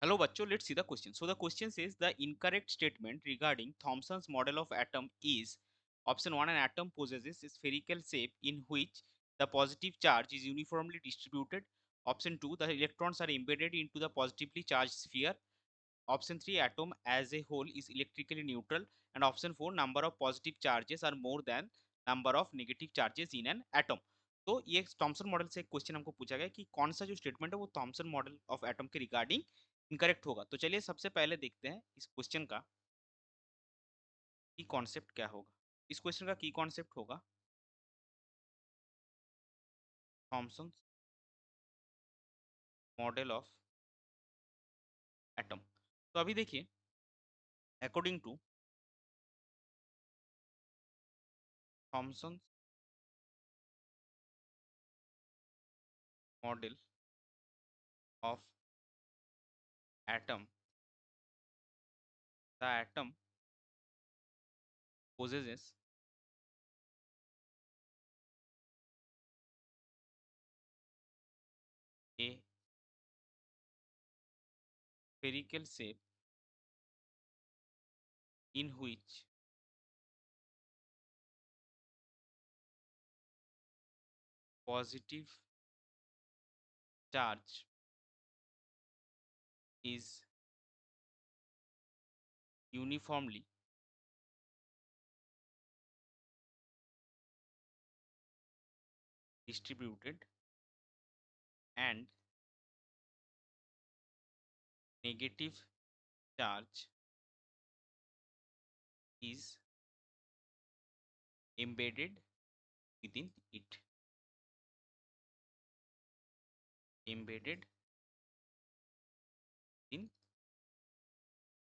Hello, bachcho. Let's see the question. So the question says the incorrect statement regarding Thomson's model of atom is option one: an atom possesses a spherical shape in which the positive charge is uniformly distributed. Option two: the electrons are embedded into the positively charged sphere. Option three: atom as a whole is electrically neutral. And option four: number of positive charges are more than number of negative charges in an atom. तो ये Thompson model से एक question हमको पूछा गया कि कौन सा जो स्टेटमेंट है वो थॉमसन मॉडल ऑफ एटम के रिगार्डिंग इनकरेक्ट होगा। तो चलिए सबसे पहले देखते हैं इस क्वेश्चन का की कॉन्सेप्ट क्या होगा। इस क्वेश्चन का की कॉन्सेप्ट होगा थॉमसन मॉडल ऑफ एटम। तो अभी देखिए, according to Thomson model of atom, the atom possesses a spherical shape in which positive charge is uniformly distributed and negative charge is embedded within it. Embedded in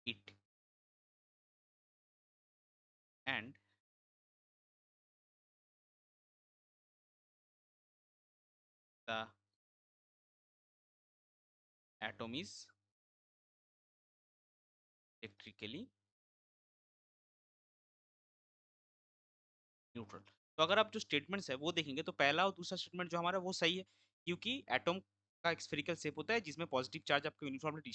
it. And the atom is electrically neutral. तो अगर आप जो statements है वो देखेंगे तो पहला और दूसरा स्टेटमेंट जो हमारा वो सही है, क्योंकि एटम का एक स्फेरिकल शेप होता है जिसमें पॉजिटिव चार्ज आपका यूनिफॉर्मली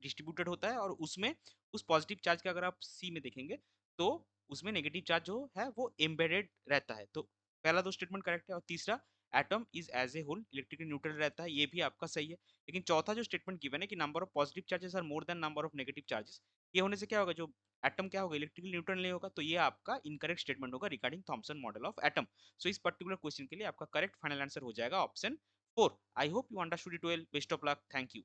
डिस्ट्रीब्यूटेड होता है, और उसमें उस पॉजिटिव चार्ज का अगर आप सी में देखेंगे तो उसमें नेगेटिव चार्ज जो है वो एम्बेडेड रहता है। तो पहला दो स्टेटमेंट करेक्ट है, और तीसरा atom is as a whole electrically neutral रहता है, ये भी आपका सही है। लेकिन चौथा जो स्टेटमेंट गिवन है कि number of positive charges are more than number of negative charges, ये होने से क्या होगा, जो एटम क्या होगा, इलेक्ट्रिकली न्यूट्रल नहीं होगा। तो ये आपका इनकरेक्ट स्टेटमेंट होगा regarding Thomson model of atom. So इस पर्टिकुलर क्वेश्चन के लिए आपका करेक्ट फाइनल आंसर हो जाएगा option 4। I hope you understood it well. Best of luck. Thank you.